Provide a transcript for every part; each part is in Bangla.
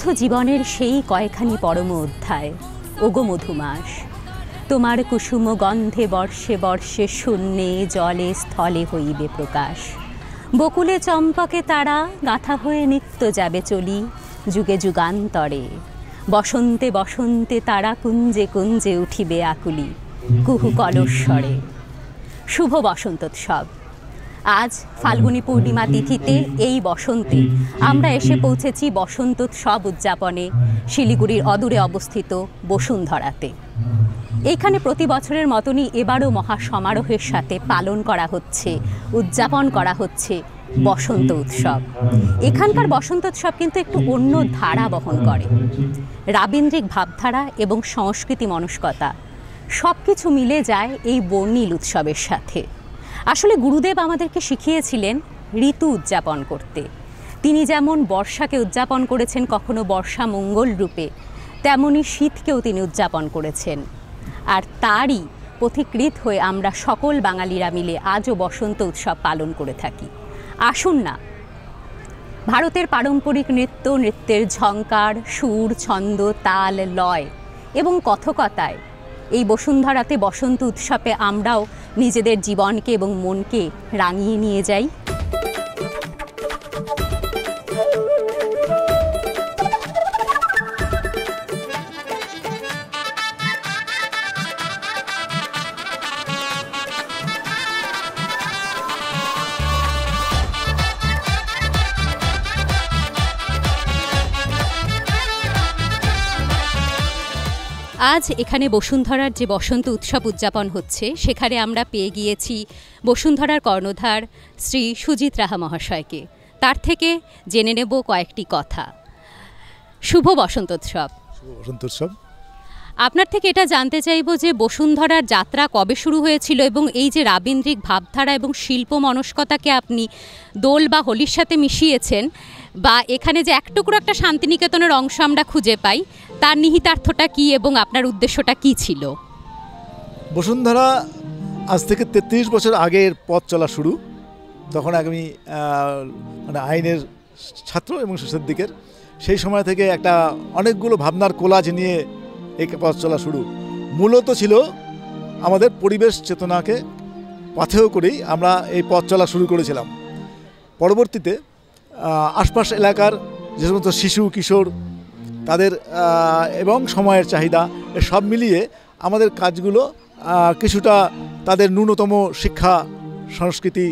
ব্যর্থ জীবনের সেই কয়খানি পরম অধ্যায়। ওগো মধুমাস, তোমার কুসুম গন্ধে বর্ষে বর্ষে শূন্যে জলে স্থলে হইবে প্রকাশ। বকুলে চম্পকে তারা গাঁথা হয়ে নিত্য যাবে চলি যুগে যুগান্তরে। বসন্তে বসন্তে তারা কুঞ্জে কুঞ্জে উঠিবে আকুলি কুহু কলস্বরে। শুভ বসন্তোৎসব। আজ ফাল্গুনী পূর্ণিমা তিথিতে এই বসন্তে আমরা এসে পৌঁছেছি বসন্তোৎসব উদযাপনে শিলিগুড়ির অদূরে অবস্থিত বসুন্ধরাতে। এইখানে প্রতি বছরের মতনই এবারও মহা সমারোহের সাথে পালন করা হচ্ছে, উদযাপন করা হচ্ছে বসন্ত উৎসব। এখানকার বসন্তোৎসব কিন্তু একটু অন্য ধারা বহন করে। রাবীন্দ্রিক ভাবধারা এবং সংস্কৃতি মনস্কতা সব কিছু মিলে যায় এই বর্ণিল উৎসবের সাথে। আসলে গুরুদেব আমাদেরকে শিখিয়েছিলেন ঋতু উদযাপন করতে। তিনি যেমন বর্ষাকে উদযাপন করেছেন কখনো বর্ষা মঙ্গল রূপে, তেমনি শীতকেও তিনি উদযাপন করেছেন। আর তারই পথিকৃৎ হয়ে আমরা সকল বাঙালিরা মিলে আজও বসন্ত উৎসব পালন করে থাকি। আসুন না, ভারতের পারম্পরিক নৃত্যের ঝঙ্কার, সুর, ছন্দ, তাল, লয় এবং কথকতায় এই বসুন্ধরাতে বসন্ত উৎসবে আমরাও নিজেদের জীবনকে এবং মনকে রাঙিয়ে নিয়ে যাই। আজ এখানে বসুন্ধরার যে বসন্ত উৎসব উদযাপন হচ্ছে সেখানে আমরা পেয়ে গিয়েছি বসুন্ধরার কর্ণধার শ্রী সুজিত রাহা মহাশয়কে। তার থেকে জেনে নেব কয়েকটি কথা। শুভ বসন্তোৎসব। শুভ বসন্তোৎসব। আপনার থেকে এটা জানতে চাইব যে বসুন্ধরার যাত্রা কবে শুরু হয়েছিল এবং এই যে রাবীন্দ্রিক ভাবধারা এবং শিল্প মনস্কতাকে আপনি দোল বা হোলির সাথে মিশিয়েছেন, বা এখানে যে এক টুকরো একটা শান্তিনিকেতনের অংশ আমরা খুঁজে পাই, তার নিহিতার্থটা কি এবং আপনার উদ্দেশ্যটা কি ছিল? বসুন্ধরা আজ থেকে 33 বছর আগের পথ চলা শুরু। তখন আমি মানে আইনের ছাত্র এবং শেষের দিকের, সেই সময় থেকে একটা অনেকগুলো ভাবনার কোলাজ নিয়ে এই পথ চলা শুরু। মূলত ছিল আমাদের পরিবেশ চেতনাকে পাথেয় করেই আমরা এই পথ চলা শুরু করেছিলাম। পরবর্তীতে আশপাশ এলাকার যে সমস্ত শিশু কিশোর তাদের এবং সময়ের চাহিদা সব মিলিয়ে আমাদের কাজগুলো কিছুটা তাদের ন্যূনতম শিক্ষা, সংস্কৃতি,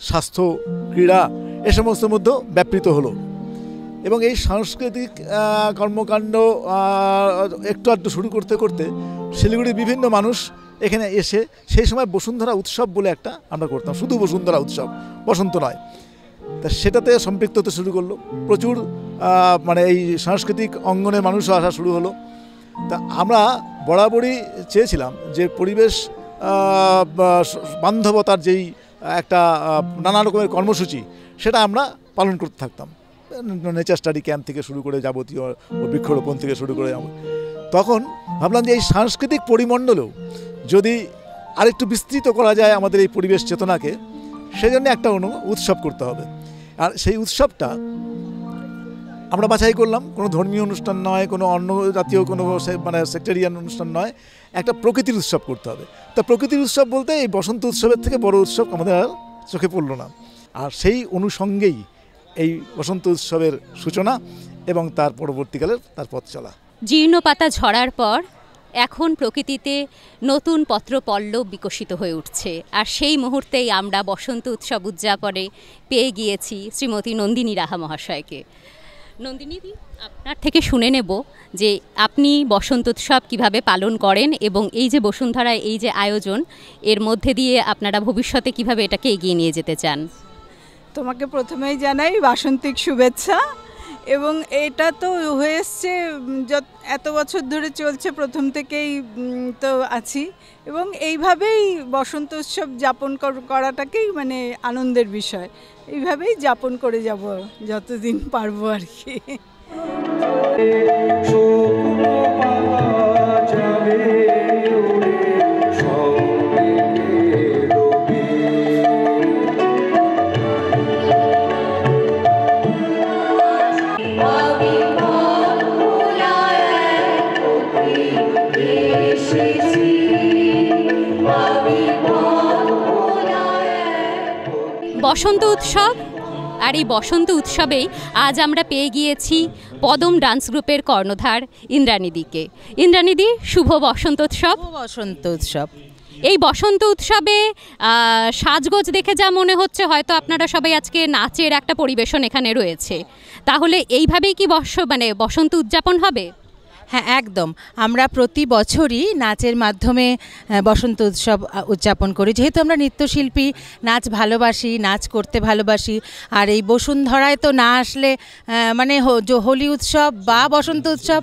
স্বাস্থ্য, ক্রীড়া এ সমস্তের মধ্যেও ব্যাপৃত হলো। এবং এই সাংস্কৃতিক কর্মকাণ্ড একটু আধটু শুরু করতে করতে শিলিগুড়ির বিভিন্ন মানুষ এখানে এসে সেই সময় বসুন্ধরা উৎসব বলে একটা আমরা করতাম, শুধু বসুন্ধরা উৎসব, বসন্ত নয়। তা সেটাতে সম্পৃক্ত হতে শুরু করলো। প্রচুর মানে এই সাংস্কৃতিক অঙ্গনের মানুষও আসা শুরু হলো। তা আমরা বরাবরই চেয়েছিলাম যে পরিবেশ বান্ধবতার যেই একটা নানা রকমের কর্মসূচি সেটা আমরা পালন করতে থাকতাম। নেচার স্টাডি ক্যাম্প থেকে শুরু করে যাবতীয় বৃক্ষরোপণ থেকে শুরু করে তখন ভাবলাম যে এই সাংস্কৃতিক পরিমণ্ডলেও যদি আরেকটু বিস্তৃত করা যায় আমাদের এই পরিবেশ চেতনাকে, সেজন্য একটা উৎসব করতে হবে। আর সেই উৎসবটা আমরা বাছাই করলাম, কোনো ধর্মীয় অনুষ্ঠান নয়, কোনো অন্য জাতীয় কোনো মানে সেক্টেরিয়ান অনুষ্ঠান নয়, একটা প্রকৃতির উৎসব করতে হবে। তা প্রকৃতির উৎসব বলতে এই বসন্ত উৎসবের থেকে বড় উৎসব আমাদের আর চোখে পড়ল না। আর সেই অনুষঙ্গেই এই বসন্ত উৎসবের সূচনা এবং তার পরবর্তীকালে তার পথ চলা। জীর্ণ পাতা ঝরার পর এখন প্রকৃতিতে নতুন পত্রপল্লব বিকশিত হয়ে উঠছে। আর সেই মুহূর্তেই আমরা বসন্ত উৎসব উদযাপনে পেয়ে গিয়েছি শ্রীমতী নন্দিনী রাহা মহাশয়কে। নন্দিনীদি, আপনার থেকে শুনে নেব যে আপনি বসন্ত উৎসব কীভাবে পালন করেন এবং এই যে বসুন্ধরায় এই যে আয়োজন, এর মধ্যে দিয়ে আপনারা ভবিষ্যতে কিভাবে এটাকে এগিয়ে নিয়ে যেতে চান। তোমাকে প্রথমেই জানাই বাসন্তিক শুভেচ্ছা। এবং এটা তো হয়ে এসছে, এত বছর ধরে চলছে, প্রথম থেকেই তো আছি এবং এইভাবেই বসন্ত উৎসব যাপন করাটাকেই মানে আনন্দের বিষয়। এইভাবেই যাপন করে যাব যতদিন পারবো আর কি। Happy বসন্ত উৎসব, আর এই বসন্ত উৎসবেই আজ আমরা পেয়ে গিয়েছি পদম ডান্স গ্রুপের কর্ণধার ইন্দ্রাণীদিকে। ইন্দ্রাণীদি, শুভ বসন্ত উৎসব। বসন্ত উৎসব। এই বসন্ত উৎসবে সাজগোজ দেখে যা মনে হচ্ছে হয়তো আপনারা সবাই আজকে নাচের একটা পরিবেশন এখানে রয়েছে, তাহলে এইভাবেই কি বসন্ত উদযাপন হবে? হ্যাঁ, একদম। আমরা প্রতি বছরই নাচের মাধ্যমে বসন্ত উৎসব উদযাপন করি। যেহেতু আমরা নৃত্যশিল্পী, নাচ ভালোবাসি, নাচ করতে ভালোবাসি, আর এই বসুন্ধরায় তো না আসলে হোলি উৎসব বা বসন্ত উৎসব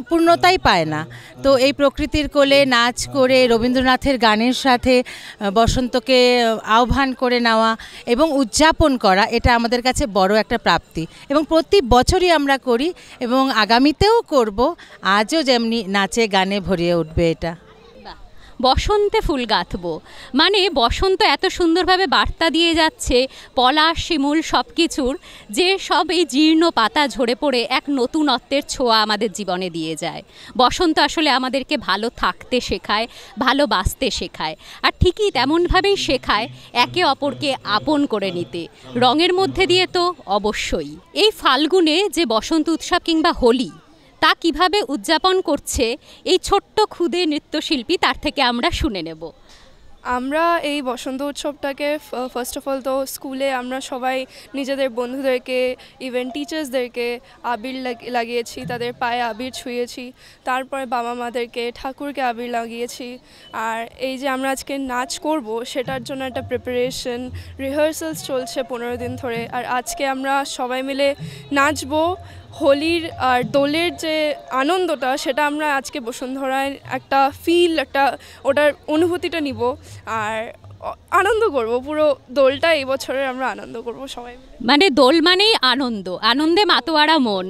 পূর্ণতাই পায় না। তো এই প্রকৃতির কোলে নাচ করে রবীন্দ্রনাথের গানের সাথে বসন্তকে আহ্বান করে নেওয়া এবং উদযাপন করা, এটা আমাদের কাছে বড় একটা প্রাপ্তি এবং প্রতি বছরই আমরা করি এবং আগামীতেও করব। আজও যেমনি নাচে গানে ভরিয়ে উঠবে এটা। বসন্তে ফুল গাঁথবো, বসন্ত এত সুন্দরভাবে বার্তা দিয়ে যাচ্ছে পলাশ শিমুল সব কিছুর, যে সব এই জীর্ণ পাতা ঝরে পড়ে এক নতুনত্বের ছোঁয়া আমাদের জীবনে দিয়ে যায়। বসন্ত আসলে আমাদেরকে ভালো থাকতে শেখায়, ভালোবাসতে শেখায়, আর ঠিকই তেমনভাবেই শেখায় একে অপরকে আপন করে নিতে, রঙের মধ্যে দিয়ে তো অবশ্যই। এই ফাল্গুনে যে বসন্ত উৎসব কিংবা হোলি, তা কিভাবে উদযাপন করছে এই ছোট্ট ক্ষুদে নৃত্যশিল্পী, তার থেকে আমরা শুনে নেব। আমরা এই বসন্ত উৎসবটাকে ফার্স্ট অফ অল তো স্কুলে আমরা সবাই নিজেদের বন্ধুদেরকে, ইভেন টিচার্সদেরকে আবির লাগিয়েছি, তাদের পায়ে আবির ছুঁয়েছি, তারপরে বাবা মাদেরকে, ঠাকুরকে আবির লাগিয়েছি। আর এই যে আমরা আজকে নাচ করব সেটার জন্য একটা প্রিপারেশন, রিহার্সালস চলছে 15 দিন ধরে। আর আজকে আমরা সবাই মিলে নাচবো। হোলির আর দোলের যে আনন্দটা, সেটা আমরা আজকে বসুন্ধরায় একটা ওটার অনুভূতিটা নিব আর আনন্দ করব। পুরো দোলটা এই বছরের আমরা আনন্দ করব সবাই মিলে। দোল মানেই আনন্দ, আনন্দে মাতোয়ারা মন।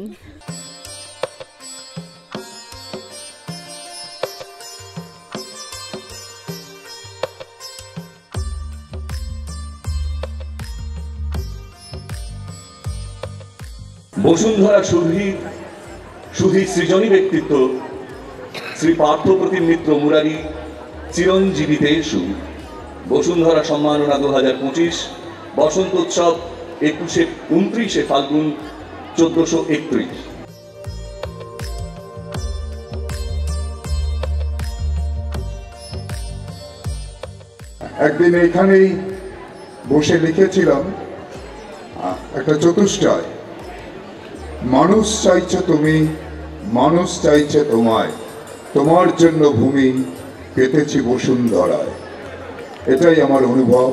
বসুন্ধরা সুধী সৃজনী ব্যক্তিত্ব শ্রী পার্থ প্রতিম মিত্র মুরারি চিরঞ্জীবিতেষু। বসুন্ধরা সম্মাননা 2025 বসন্ত উৎসব 29 ফাল্গুন 1431। একদিন এখানেই বসে লিখেছিলাম একটা চতুষ্টয়, মানুষ চাইছে তুমি, মানুষ চাইছে তোমায়, তোমার জন্য ভূমি পেতেছি বসুন্ধরায়। এটাই আমার অনুভব।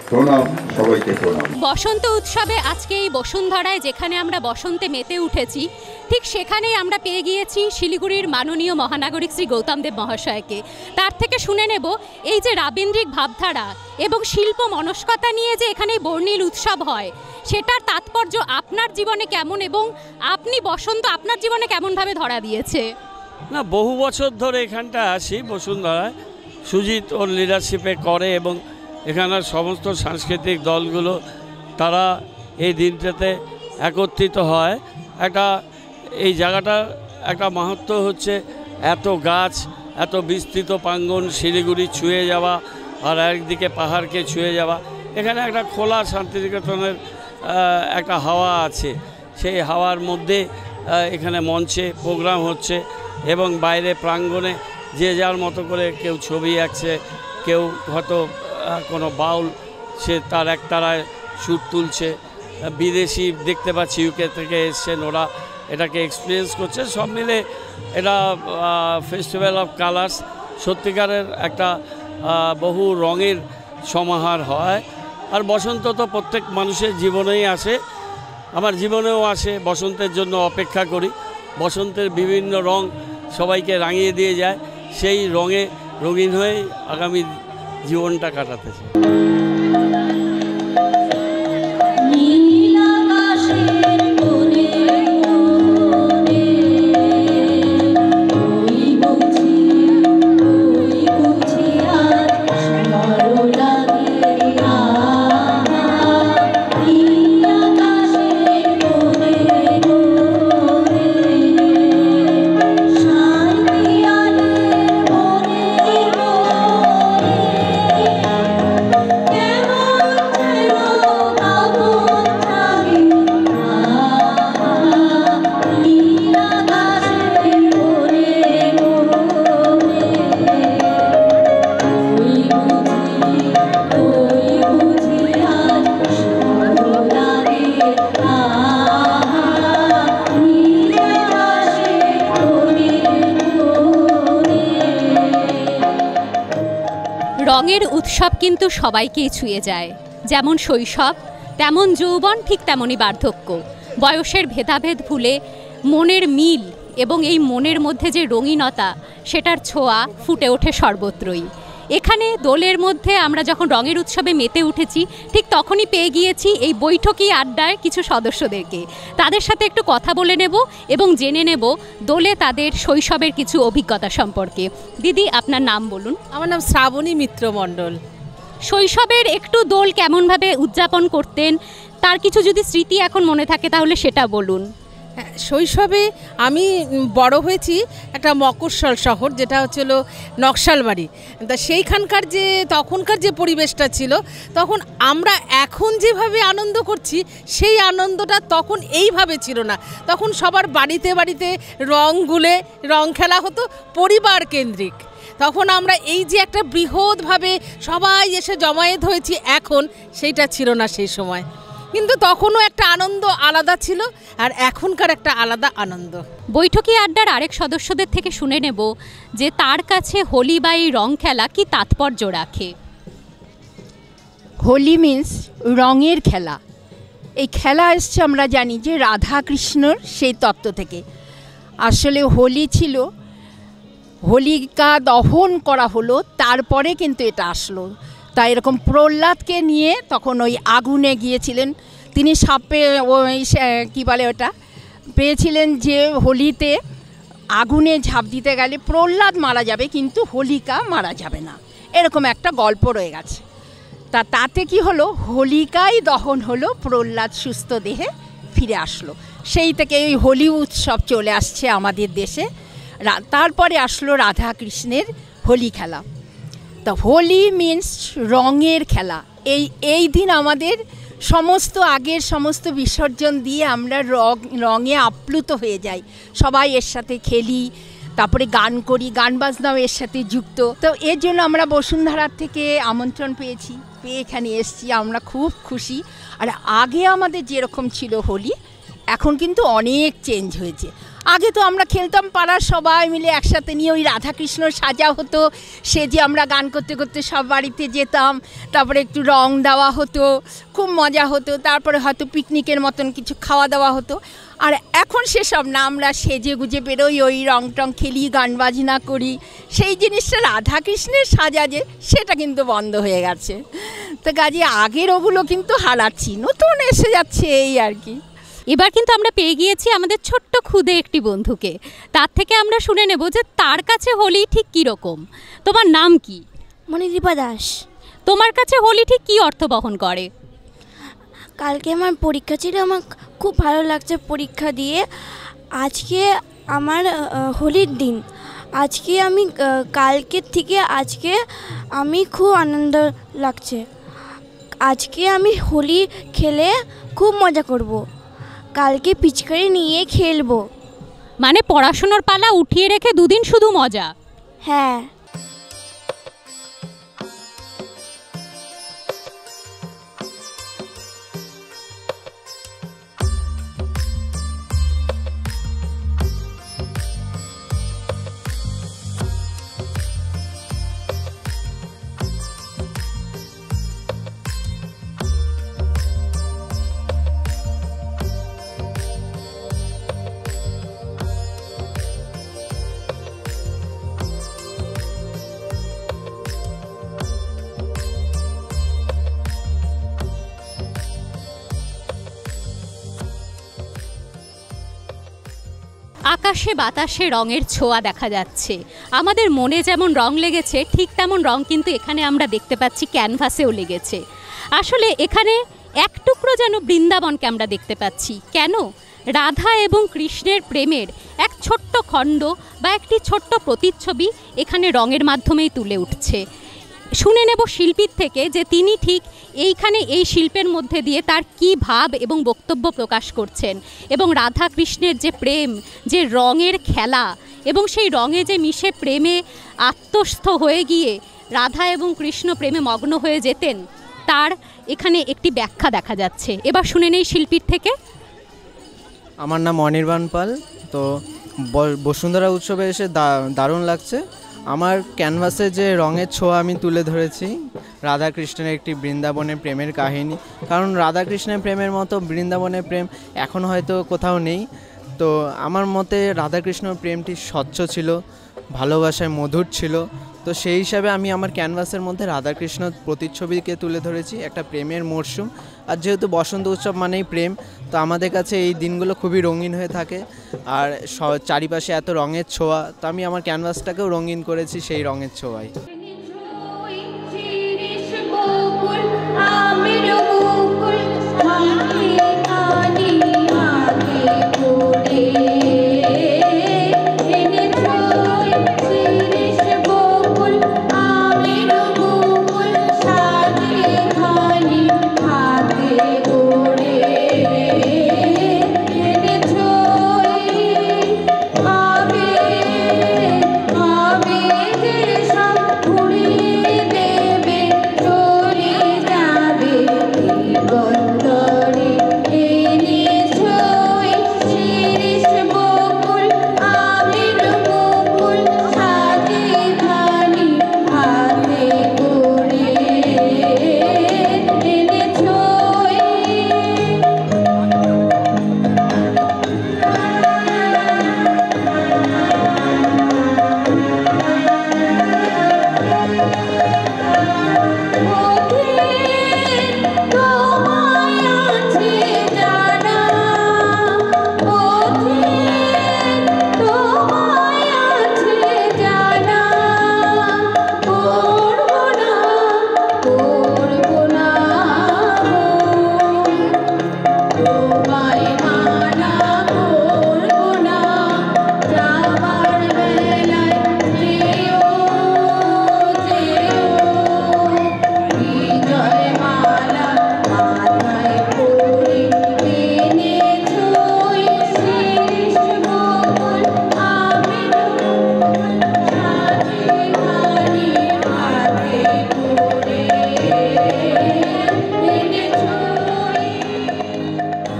প্রণাম সবাইকে, প্রণাম। বসন্ত উৎসবে আজকে এই বসুন্ধরায় যেখানে আমরা বসন্তে মেতে উঠেছি, ঠিক সেখানেই আমরা পেয়ে গিয়েছি শিলিগুড়ির মাননীয় মহানাগরিক শ্রী গৌতম দেব মহাশয়কে। তার থেকে শুনে নেব এই যে রাবীন্দ্রিক ভাবধারা এবং শিল্প মনস্কতা নিয়ে যে এখানে বর্ণিল উৎসব হয়, সেটার তাৎপর্য আপনার জীবনে কেমন এবং আপনি বসন্ত আপনার জীবনে কেমনভাবে ধরা দিয়েছে? না, বহু বছর ধরে এখানটা আসি বসুন্ধরায়, সুজিত ওর লিডারশিপে করে এবং এখানের সমস্ত সাংস্কৃতিক দলগুলো তারা এই দিনটাতে একত্রিত হয়। এই জায়গাটার একটা মাহাত্ম্য হচ্ছে এত গাছ, এত বিস্তৃত প্রাঙ্গণ, শিলিগুড়ি ছুঁয়ে যাওয়া আর একদিকে পাহাড়কে ছুঁয়ে যাওয়া। এখানে একটা খোলা শান্তিনিকেতনের একটা হাওয়া আছে, সেই হাওয়ার মধ্যে এখানে মঞ্চে প্রোগ্রাম হচ্ছে এবং বাইরে প্রাঙ্গণে যে যার মতো করে কেউ ছবি আঁকছে, কেউ হয়তো কোনো বাউল সে তার একতারায় সুর তুলছে। বিদেশি দেখতে পাচ্ছি ইউকে থেকে এসছেন, ওরা এটাকে এক্সপিরিয়েন্স করছে। সব মিলে এটা ফেস্টিভ্যাল অফ কালার্স, সত্যিকারের একটা বহু রঙের সমাহার হয়। আর বসন্ত তো প্রত্যেক মানুষের জীবনেই আসে, আমার জীবনেও আসে। বসন্তের জন্য অপেক্ষা করি, বসন্তের বিভিন্ন রং সবাইকে রাঙিয়ে দিয়ে যায়, সেই রঙে রঙিন হয়ে আগামী জীবনটা কাটাতে চাই। রঙের উৎসব কিন্তু সবাইকেই ছুঁয়ে যায়, যেমন শৈশব তেমন যৌবন, ঠিক তেমনই বার্ধক্য। বয়সের ভেদাভেদ ভুলে মনের মিল এবং এই মনের মধ্যে যে রঙিনতা, সেটার ছোঁয়া ফুটে ওঠে সর্বত্রই। এখানে দোলের মধ্যে আমরা যখন রঙের উৎসবে মেতে উঠেছি, ঠিক তখনই পেয়ে গিয়েছি এই বৈঠকি আড্ডার কিছু সদস্যদেরকে। তাদের সাথে একটু কথা বলে নেব এবং জেনে নেব দোলে তাদের শৈশবের কিছু অভিজ্ঞতা সম্পর্কে। দিদি, আপনার নাম বলুন। আমার নাম শ্রাবণী মিত্র মণ্ডল। শৈশবের একটু দোল কেমনভাবে উদযাপন করতেন, তার কিছু যদি স্মৃতি এখন মনে থাকে তাহলে সেটা বলুন। শৈশবে আমি বড় হয়েছি একটা মকরশল শহর, যেটা হচ্ছিল নকশালবাড়ি। তা সেইখানকার যে তখনকার যে পরিবেশটা ছিল, তখন আমরা এখন যেভাবে আনন্দ করছি সেই আনন্দটা তখন এইভাবে ছিল না। তখন সবার বাড়িতে বাড়িতে রং গুলে রং খেলা হতো, পরিবার কেন্দ্রিক। তখন আমরা এই যে একটা বৃহৎভাবে সবাই এসে জমায়েত হয়েছি, এখন সেইটা ছিল না সেই সময়। কিন্তু তখনও একটা আনন্দ আলাদা ছিল, আর এখনকার একটা আলাদা আনন্দ। বৈঠকি আড্ডার আরেক সদস্যদের থেকে শুনে নেব যে তার কাছে হোলি বা এই রং খেলা কি তাৎপর্য রাখে। হোলি মিন্স রঙের খেলা। এই খেলা এসছে আমরা জানি যে রাধা কৃষ্ণর সেই তত্ত্ব থেকে। আসলে হোলি ছিল, হোলিকা দহন করা হলো, তারপরে কিন্তু এটা আসলো। তাই এরকম প্রহ্লাদকে নিয়ে তখন ওই আগুনে গিয়েছিলেন, তিনি সাপে ওই কী বলে ওটা পেয়েছিলেন যে হোলিতে আগুনে ঝাঁপ দিতে গেলে প্রহ্লাদ মারা যাবে কিন্তু হোলিকা মারা যাবে না, এরকম একটা গল্প রয়ে গেছে। তাতে কি হলো, হোলিকাই দহন হলো, প্রহ্লাদ সুস্থ দেহে ফিরে আসলো। সেই থেকে এই হোলি উৎসব চলে আসছে আমাদের দেশে। তারপরে আসলো রাধা কৃষ্ণের হোলি খেলা। তা হোলি মিন্স রঙের খেলা। এই দিন আমাদের সমস্ত আগের সমস্ত বিসর্জন দিয়ে আমরা রঙে আপ্লুত হয়ে যাই, সবাই এর সাথে খেলি, তারপরে গান করি, গান বাজনাও এর সাথে যুক্ত। তো এর জন্য আমরা বসুন্ধরার থেকে আমন্ত্রণ পেয়েছি, পেয়ে এখানে এসেছি, আমরা খুব খুশি। আর আগে আমাদের যেরকম ছিল হোলি, এখন কিন্তু অনেক চেঞ্জ হয়েছে। আগে তো আমরা খেলতাম পাড়ার সবাই মিলে একসাথে নিয়ে, ওই রাধাকৃষ্ণর সাজা হতো, সে যে আমরা গান করতে করতে সব বাড়িতে যেতাম, তারপরে একটু রং দেওয়া হতো, খুব মজা হতো, তারপরে হয়তো পিকনিকের মতন কিছু খাওয়া দাওয়া হতো। আর এখন সেসব না, আমরা সেজে গুজে বেরোই, ওই রং টং খেলি, গান বাজনা করি। সেই জিনিসটা রাধাকৃষ্ণের সাজা যে, সেটা কিন্তু বন্ধ হয়ে গেছে। তো কাজে আগের ওগুলো কিন্তু হারাচ্ছি, নতুন এসে যাচ্ছে, এই আর কি। এবার কিন্তু আমরা পেয়ে গিয়েছি আমাদের ছোট্ট ক্ষুদে একটি বন্ধুকে। তার থেকে আমরা শুনে নেব যে তার কাছে হোলি ঠিক কী রকম। তোমার নাম কি? মণিদীপা দাস। তোমার কাছে হোলি ঠিক কী অর্থ বহন করে? কালকে আমার পরীক্ষা ছিল, আমার খুব ভালো লাগছে পরীক্ষা দিয়ে। আজকে আমার হোলির দিন। আজকে আমি কালকের থেকে আজকে আমি খুব আনন্দ লাগছে। আজকে আমি হোলি খেলে খুব মজা করব, কালকে পিচকারি নিয়ে খেলবো। মানে পড়াশোনার পালা উঠিয়ে রেখে দুদিন শুধু মজা? হ্যাঁ। আকাশে বাতাসে রঙের ছোঁয়া দেখা যাচ্ছে। আমাদের মনে যেমন রং লেগেছে, ঠিক তেমন রং কিন্তু এখানে আমরা দেখতে পাচ্ছি ক্যানভাসেও লেগেছে। আসলে এখানে এক টুকরো যেন বৃন্দাবনকে আমরা দেখতে পাচ্ছি। কেন? রাধা এবং কৃষ্ণের প্রেমের এক ছোট্ট খণ্ড বা একটি ছোট্ট প্রতিচ্ছবি এখানে রঙের মাধ্যমেই তুলে উঠছে। শুনে নেব শিল্পীর থেকে যে তিনি ঠিক এইখানে এই শিল্পের মধ্যে দিয়ে তার কী ভাব এবং বক্তব্য প্রকাশ করছেন, এবং রাধা কৃষ্ণের যে প্রেম, যে রঙের খেলা, এবং সেই রঙে যে মিশে প্রেমে আত্মস্থ হয়ে গিয়ে রাধা এবং কৃষ্ণ প্রেমে মগ্ন হয়ে যেতেন, তার এখানে একটি ব্যাখ্যা দেখা যাচ্ছে। এবার শুনে নেই শিল্পীর থেকে। আমার নাম অনির্বাণ পাল। তো বসুন্ধরা উৎসবে এসে দারুণ লাগছে। আমার ক্যানভাসে যে রঙের ছোঁয়া আমি তুলে ধরেছি রাধাকৃষ্ণের একটি বৃন্দাবনের প্রেমের কাহিনী, কারণ রাধাকৃষ্ণের প্রেমের মতো বৃন্দাবনের প্রেম এখন হয়তো কোথাও নেই। তো আমার মতে রাধাকৃষ্ণর প্রেমটি স্বচ্ছ ছিল, ভালোবাসায় মধুর ছিল। তো সেই হিসাবে আমি আমার ক্যানভাসের মধ্যে রাধাকৃষ্ণ প্রতিচ্ছবিকে তুলে ধরেছি, একটা প্রেমের মরশুম। আর যেহেতু বসন্ত উৎসব মানেই প্রেম, তো আমাদের কাছে এই দিনগুলো খুবই রঙিন হয়ে থাকে। আর চারিপাশে এত রঙের ছোঁয়া, তো আমি আমার ক্যানভাসটাকেও রঙিন করেছি সেই রঙের ছোঁয়ায়।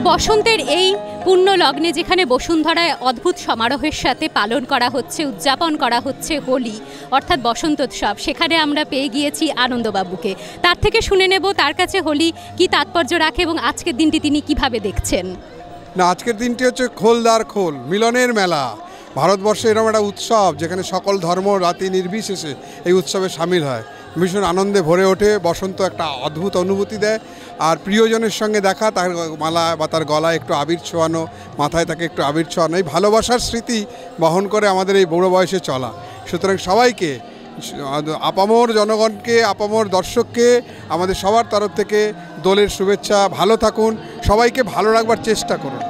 বসন্তের এই পূর্ণ লগ্নে যেখানে বসুন্ধরায় অদ্ভুত সমারোহের সাথে পালন করা হচ্ছে, উদযাপন করা হচ্ছে হোলি অর্থাৎ বসন্তোৎসব, সেখানে আমরা পেয়ে গিয়েছি আনন্দবাবুকে। তার থেকে শুনে নেব তার কাছে হোলি কি তাৎপর্য রাখে এবং আজকের দিনটি তিনি কিভাবে দেখছেন। না, আজকের দিনটি হচ্ছে খোলদার খোল, মিলনের মেলা। ভারতবর্ষে এরকম একটা উৎসব যেখানে সকল ধর্ম জাতি নির্বিশেষে এই উৎসবে সামিল হয়, ভীষণ আনন্দে ভরে ওঠে। বসন্ত একটা অদ্ভুত অনুভূতি দেয়। আর প্রিয়জনের সঙ্গে দেখা, তার মালা বা তার গলায় একটু আবির ছোঁয়ানো, মাথায় তাকে একটু আবির ছোঁয়ানো, এই ভালোবাসার স্মৃতি বহন করে আমাদের এই বুড়ো বয়সে চলা। সুতরাং সবাইকে, আপামর জনগণকে, আপামর দর্শককে আমাদের সবার তরফ থেকে দোলের শুভেচ্ছা। ভালো থাকুন, সবাইকে ভালো রাখবার চেষ্টা করুন।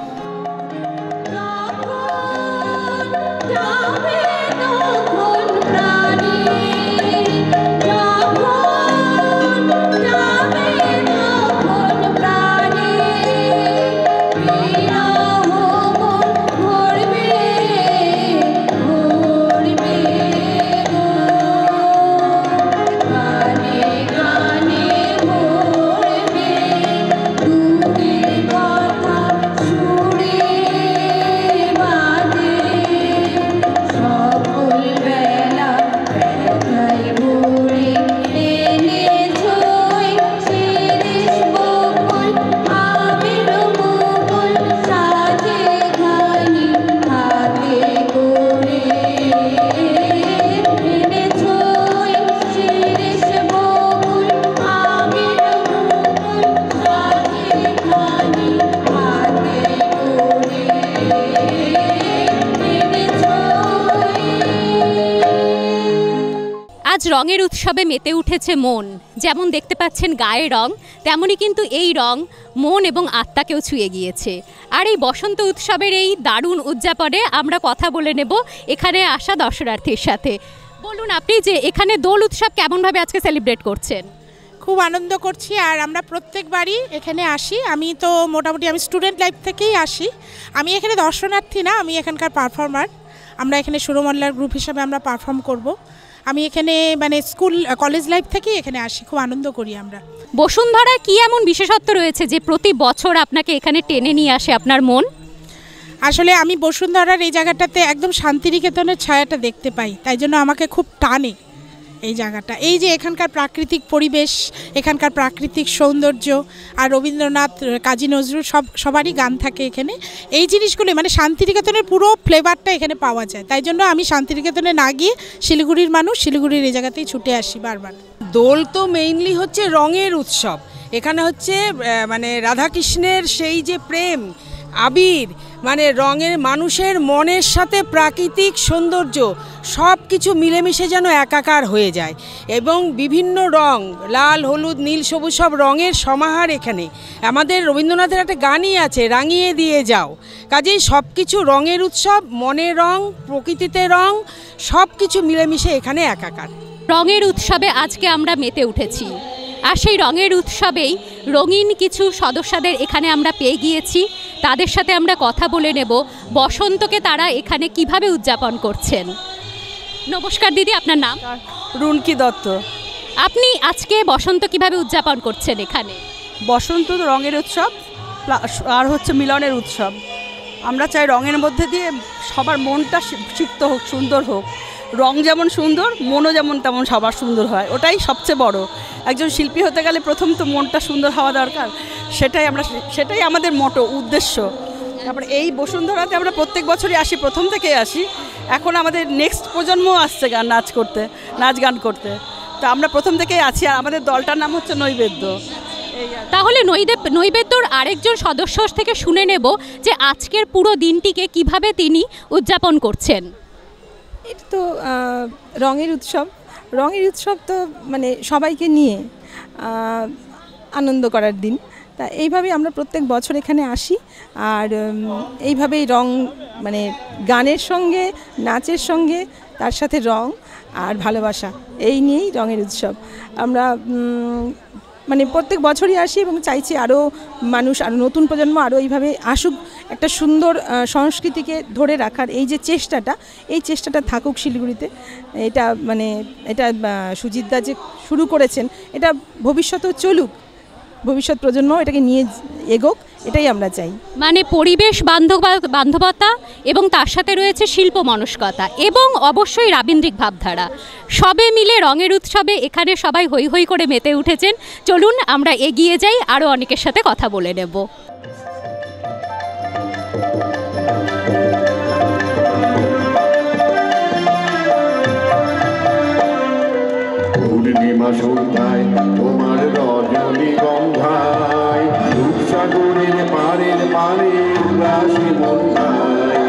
আজ রঙের উৎসবে মেতে উঠেছে মন। যেমন দেখতে পাচ্ছেন গায়ে রং, তেমনই কিন্তু এই রং মন এবং আত্মাকেও ছুঁয়ে গিয়েছে। আর এই বসন্ত উৎসবের এই দারুণ উদযাপনে আমরা কথা বলে নেব এখানে আসা দর্শনার্থীর সাথে। বলুন আপনি যে এখানে দোল উৎসব কেমনভাবে আজকে সেলিব্রেট করছেন? খুব আনন্দ করছি, আর আমরা প্রত্যেকবারই এখানে আসি। আমি তো মোটামুটি আমি স্টুডেন্ট লাইফ থেকেই আসি। আমি এখানে দর্শনার্থী না, আমি এখানকার পারফর্মার। আমরা এখানে সুরমল্লার গ্রুপ হিসাবে আমরা পারফর্ম করব। আমি এখানে মানে স্কুল কলেজ লাইফ থেকেই এখানে আসি, খুব আনন্দ করি আমরা। বসুন্ধরা কি এমন বিশেষত্ব রয়েছে যে প্রতি বছর আপনাকে এখানে টেনে নিয়ে আসে আপনার মন? আসলে আমি বসুন্ধরার এই জায়গাটাতে একদম শান্তিনিকেতনের ছায়াটা দেখতে পাই, তাই জন্য আমাকে খুব টানে এই জায়গাটা। এই যে এখানকার প্রাকৃতিক পরিবেশ, এখানকার প্রাকৃতিক সৌন্দর্য, আর রবীন্দ্রনাথ, কাজী নজরুল সবারই গান থাকে এখানে। এই জিনিসগুলো মানে শান্তিনিকেতনের পুরো ফ্লেভারটা এখানে পাওয়া যায়, তাই জন্য আমি শান্তিনিকেতনে না গিয়ে শিলিগুড়ির মানুষ, শিলিগুড়ির এই জায়গাতেই ছুটে আসি বারবার। দোল তো মেইনলি হচ্ছে রঙের উৎসব। এখানে হচ্ছে মানে রাধাকৃষ্ণের সেই যে প্রেম, আবির, মানে রঙের, মানুষের মনের সাথে প্রাকৃতিক সৌন্দর্য সব কিছু মিলেমিশে যেন একাকার হয়ে যায়। এবং বিভিন্ন রং, লাল, হলুদ, নীল, সবুজ, সব রঙের সমাহার এখানে। আমাদের রবীন্দ্রনাথের একটা গানই আছে, রাঙিয়ে দিয়ে যাও। কাজেই সব কিছু রঙের উৎসব, মনে রং, প্রকৃতিতে রং, সব কিছু মিলেমিশে এখানে একাকার। রঙের উৎসবে আজকে আমরা মেতে উঠেছি, আর সেই রঙের উৎসবেই রঙিন কিছু সদস্যদের এখানে আমরা পেয়ে গিয়েছি। তাদের সাথে আমরা কথা বলে নেব বসন্তকে তারা এখানে কিভাবে উদযাপন করছেন। নমস্কার দিদি, আপনার নাম? রুনকি দত্ত। আপনি আজকে বসন্ত কিভাবে উদযাপন করছেন এখানে? বসন্ত রঙের উৎসব আর হচ্ছে মিলনের উৎসব। আমরা চাই রঙের মধ্যে দিয়ে সবার মনটা সিক্ত হোক, সুন্দর হোক। রং যেমন সুন্দর, মনও যেমন তেমন সবার সুন্দর হয়, ওটাই সবচেয়ে বড়। একজন শিল্পী হতে গেলে প্রথম তো মনটা সুন্দর হওয়া দরকার, সেটাই আমাদের মোটো, উদ্দেশ্য। তারপরে এই বসুন্ধরাতে আমরা প্রত্যেক বছরই আসি, প্রথম থেকেই আসি। এখন আমাদের নেক্সট প্রজন্ম আসছে নাচ গান করতে, তো আমরা প্রথম থেকেই আছি। আর আমাদের দলটার নাম হচ্ছে নৈবেদ্য। তাহলে নৈবেদ্যর আরেকজন সদস্য থেকে শুনে নেব যে আজকের পুরো দিনটিকে কিভাবে তিনি উদযাপন করছেন। এটা তো রঙের উৎসব তো মানে সবাইকে নিয়ে আনন্দ করার দিন। তা এইভাবেই আমরা প্রত্যেক বছর এখানে আসি, আর এইভাবেই রং মানে গানের সঙ্গে, নাচের সঙ্গে, তার সাথে রং আর ভালোবাসা, এই নিয়েই রঙের উৎসব। আমরা মানে প্রত্যেক বছরই আসি এবং চাইছি আরও মানুষ, আরও নতুন প্রজন্ম আরও এইভাবে আসুক, একটা সুন্দর সংস্কৃতিকে ধরে রাখার এই যে চেষ্টাটা থাকুক শিলিগুড়িতে। এটা সুজিতদা যে শুরু করেছেন, এটা ভবিষ্যতেও চলুক, ভবিষ্যৎ প্রজন্ম এটাকে নিয়ে এগোক, এটাই আমরা চাই। মানে পরিবেশ বান্ধবতা এবং তার সাথে রয়েছে শিল্প মনস্কতা এবং অবশ্যই রাবীন্দ্রিক ভাবধারা, সবে মিলে রঙের উৎসবে এখানে সবাই হৈ হৈ করে মেতে উঠেছেন। চলুন আমরা এগিয়ে যাই, আরও অনেকের সাথে কথা বলে নেব। পূর্ণিমা সন্ধ্যায় তোমার রজনী গন্ধায়, রূপসাগরের পারের পারে উদাসী মন্ধায়।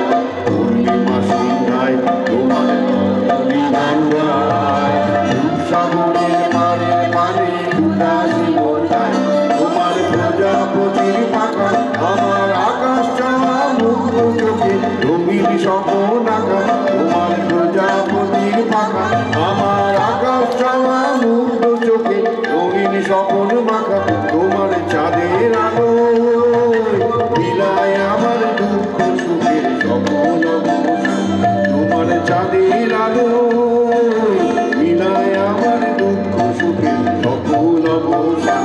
পূর্ণিমা সন্ধ্যায় তোমার রজনী গন্ধায়, রূপসাগরের পারের পারে উদাসী মন্ধায়। তোমার প্রজাপতির পাখা আমার আকাশ চাওয়া মুগ্ধ চোখে রঙিন স্বপ্ন আঁকা। তোমার প্রজাপতির পাখা আমার আকাশ চাওয়া মুগ্ধ চোখে রঙিন স্বপ্ন মাখা। তোমার চাঁদের আলো মিলায় আমার দুঃখ সুখের স্বপ্ন অবসান। তোমার চাঁদের আলো মিলায় আমার দুঃখ সুখের স্বপ্ন অবসান।